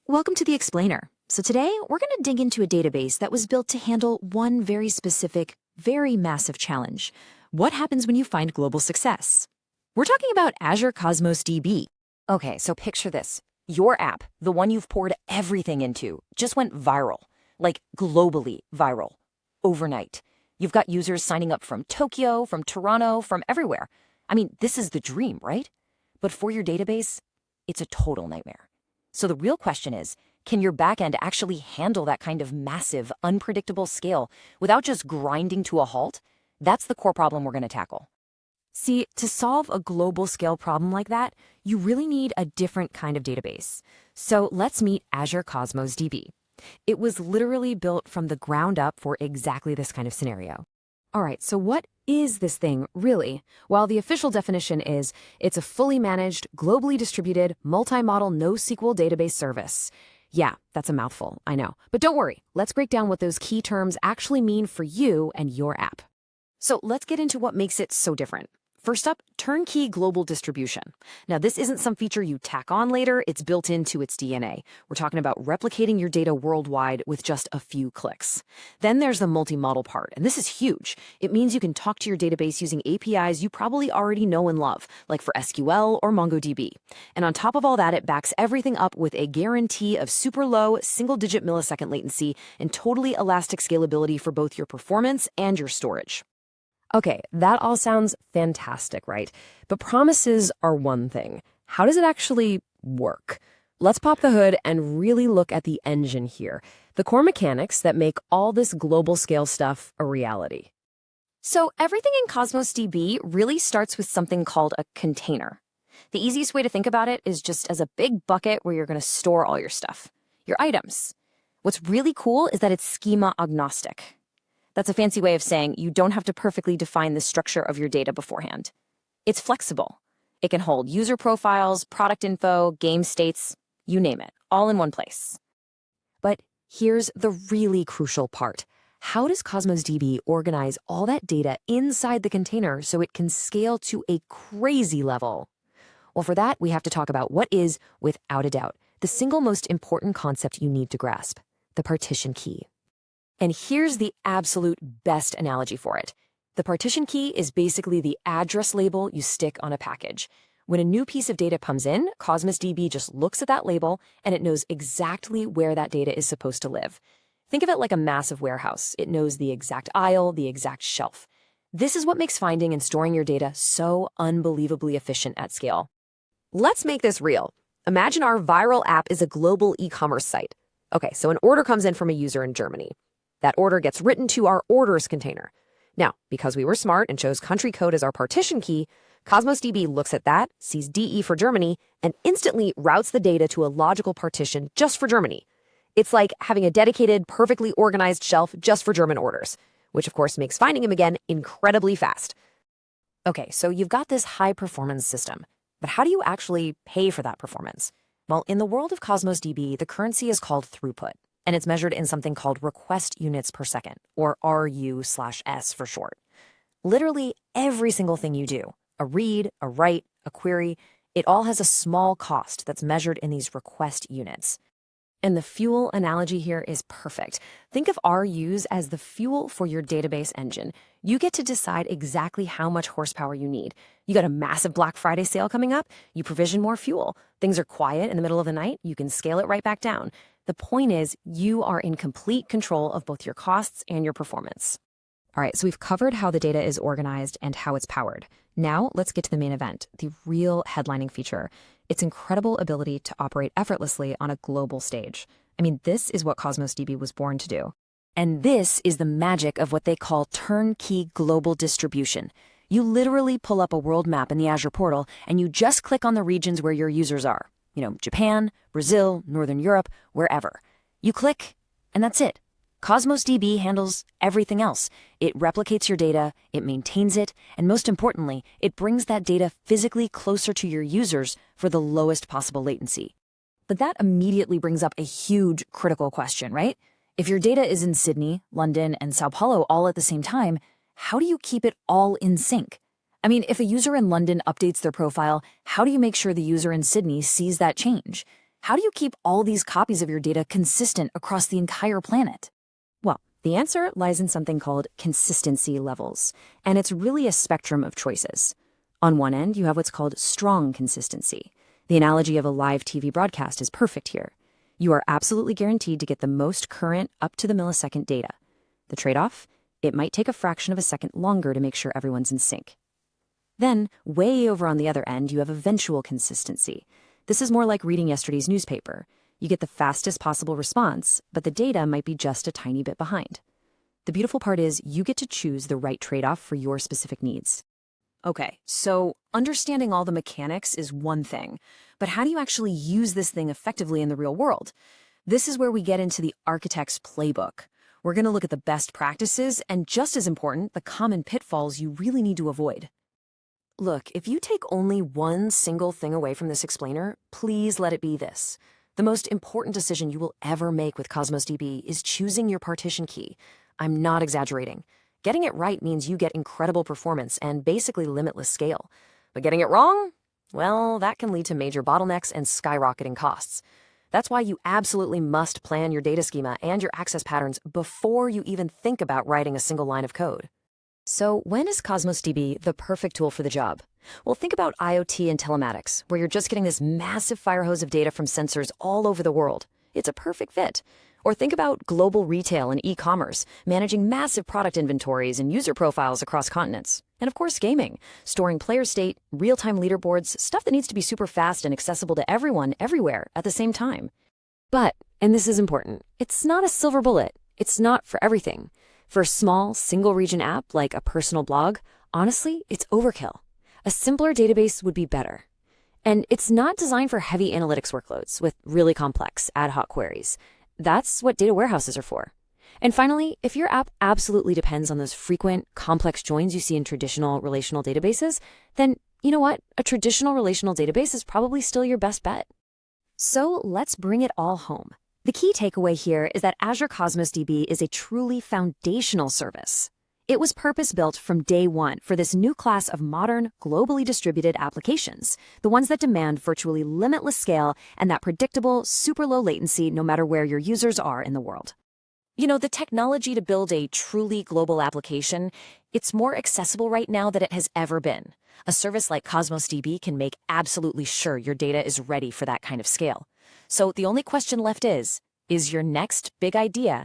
Welcome to the Explainer. So today, we're going to dig into a database that was built to handle one very specific, very massive challenge. What happens when you find global success? We're talking about Azure Cosmos DB. Okay, so picture this. Your app, the one you've poured everything into, just went viral. Like globally viral. Overnight. You've got users signing up from Tokyo, from Toronto, from everywhere. I mean, this is the dream, right? But for your database, it's a total nightmare. So the real question is, can your backend actually handle that kind of massive, unpredictable scale without just grinding to a halt? That's the core problem we're going to tackle. See, to solve a global scale problem like that, you really need a different kind of database. So let's meet Azure Cosmos DB. It was literally built from the ground up for exactly this kind of scenario. All right, so what is this thing, really? Well, the official definition is it's a fully managed, globally distributed, multi-model NoSQL database service. Yeah, that's a mouthful, I know. But don't worry, let's break down what those key terms actually mean for you and your app. So let's get into what makes it so different. First up, turnkey global distribution. Now, this isn't some feature you tack on later, it's built into its DNA. We're talking about replicating your data worldwide with just a few clicks. Then there's the multi-model part, and this is huge. It means you can talk to your database using APIs you probably already know and love, like for SQL or MongoDB. And on top of all that, it backs everything up with a guarantee of super low, single-digit millisecond latency and totally elastic scalability for both your performance and your storage. Okay, that all sounds fantastic, right? But promises are one thing. How does it actually work? Let's pop the hood and really look at the engine here, the core mechanics that make all this global scale stuff a reality. So everything in Cosmos DB really starts with something called a container. The easiest way to think about it is just as a big bucket where you're going to store all your stuff, your items. What's really cool is that it's schema agnostic. That's a fancy way of saying you don't have to perfectly define the structure of your data beforehand. It's flexible. It can hold user profiles, product info, game states, you name it, all in one place. But here's the really crucial part. How does Cosmos DB organize all that data inside the container so it can scale to a crazy level? Well, for that, we have to talk about what is, without a doubt, the single most important concept you need to grasp, the partition key. And here's the absolute best analogy for it. The partition key is basically the address label you stick on a package. When a new piece of data comes in, Cosmos DB just looks at that label and it knows exactly where that data is supposed to live. Think of it like a massive warehouse. It knows the exact aisle, the exact shelf. This is what makes finding and storing your data so unbelievably efficient at scale. Let's make this real. Imagine our viral app is a global e-commerce site. Okay, so an order comes in from a user in Germany. That order gets written to our orders container. Now, because we were smart and chose country code as our partition key, Cosmos DB looks at that, sees DE for Germany, and instantly routes the data to a logical partition just for Germany. It's like having a dedicated, perfectly organized shelf just for German orders, which of course makes finding them again incredibly fast. Okay, so you've got this high-performance system, but how do you actually pay for that performance? Well, in the world of Cosmos DB, the currency is called throughput. And it's measured in something called request units per second, or RU/S for short. Literally every single thing you do, a read, a write, a query, it all has a small cost that's measured in these request units. And the fuel analogy here is perfect. Think of RUs as the fuel for your database engine. You get to decide exactly how much horsepower you need. You got a massive Black Friday sale coming up, you provision more fuel. Things are quiet in the middle of the night, you can scale it right back down. The point is, you are in complete control of both your costs and your performance. All right, so we've covered how the data is organized and how it's powered. Now let's get to the main event, the real headlining feature. Its incredible ability to operate effortlessly on a global stage. I mean, this is what Cosmos DB was born to do. And this is the magic of what they call turnkey global distribution. You literally pull up a world map in the Azure portal and you just click on the regions where your users are. You know, Japan, Brazil, Northern Europe, wherever. You click, and that's it. Cosmos DB handles everything else. It replicates your data, it maintains it, and most importantly, it brings that data physically closer to your users for the lowest possible latency. But that immediately brings up a huge critical question, right? If your data is in Sydney, London, and Sao Paulo all at the same time, how do you keep it all in sync? I mean, if a user in London updates their profile, how do you make sure the user in Sydney sees that change? How do you keep all these copies of your data consistent across the entire planet? Well, the answer lies in something called consistency levels, and it's really a spectrum of choices. On one end, you have what's called strong consistency. The analogy of a live TV broadcast is perfect here. You are absolutely guaranteed to get the most current, up-to-the-millisecond data. The trade-off? It might take a fraction of a second longer to make sure everyone's in sync. Then, way over on the other end, you have eventual consistency. This is more like reading yesterday's newspaper. You get the fastest possible response, but the data might be just a tiny bit behind. The beautiful part is you get to choose the right trade-off for your specific needs. Okay, so understanding all the mechanics is one thing, but how do you actually use this thing effectively in the real world? This is where we get into the architect's playbook. We're going to look at the best practices and, just as important, the common pitfalls you really need to avoid. Look, if you take only one single thing away from this explainer, please let it be this. The most important decision you will ever make with Cosmos DB is choosing your partition key. I'm not exaggerating. Getting it right means you get incredible performance and basically limitless scale. But getting it wrong? Well, that can lead to major bottlenecks and skyrocketing costs. That's why you absolutely must plan your data schema and your access patterns before you even think about writing a single line of code. So when is Cosmos DB the perfect tool for the job? Well, think about IoT and telematics, where you're just getting this massive fire hose of data from sensors all over the world. It's a perfect fit. Or think about global retail and e-commerce, managing massive product inventories and user profiles across continents. And of course, gaming, storing player state, real-time leaderboards, stuff that needs to be super fast and accessible to everyone, everywhere, at the same time. But, and this is important, it's not a silver bullet. It's not for everything. For a small, single-region app like a personal blog, honestly, it's overkill. A simpler database would be better. And it's not designed for heavy analytics workloads with really complex ad hoc queries. That's what data warehouses are for. And finally, if your app absolutely depends on those frequent, complex joins you see in traditional relational databases, then you know what? A traditional relational database is probably still your best bet. So let's bring it all home. The key takeaway here is that Azure Cosmos DB is a truly foundational service. It was purpose-built from day one for this new class of modern, globally distributed applications, the ones that demand virtually limitless scale and that predictable, super low latency no matter where your users are in the world. You know, the technology to build a truly global application, it's more accessible right now than it has ever been. A service like Cosmos DB can make absolutely sure your data is ready for that kind of scale. So the only question left is your next big idea